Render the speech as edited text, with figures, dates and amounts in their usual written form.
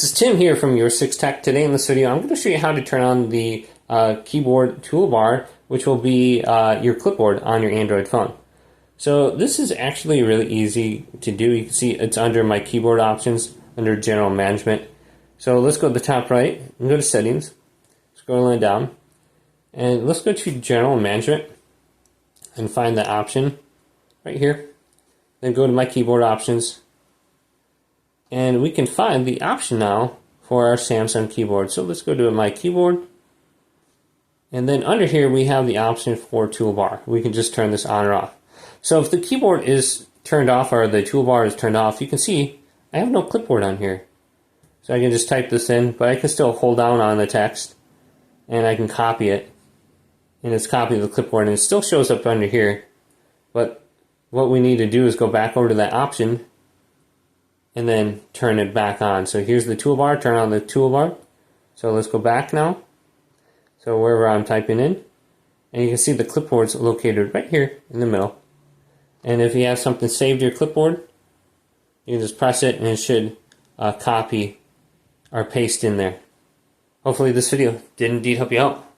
This is Tim here from Your 6 Tech. Today in this video I'm going to show you how to turn on the keyboard toolbar, which will be your clipboard on your Android phone. So this is actually really easy to do. You can see it's under my keyboard options under general management. So let's go to the top right and go to settings, scrolling down, and let's go to general management and find the option right here. Then go to my keyboard options. And we can find the option now for our Samsung keyboard. So let's go to my keyboard. And then under here we have the option for toolbar. We can just turn this on or off. So if the keyboard is turned off or the toolbar is turned off, you can see I have no clipboard on here. So I can just type this in, but I can still hold down on the text and I can copy it. And it's copied the clipboard and it still shows up under here. But what we need to do is go back over to that option and then turn it back on. So here's the toolbar, turn on the toolbar. So let's go back now. So wherever I'm typing in, and you can see the clipboard's located right here in the middle. And if you have something saved to your clipboard, you can just press it and it should copy or paste in there. Hopefully this video did indeed help you out.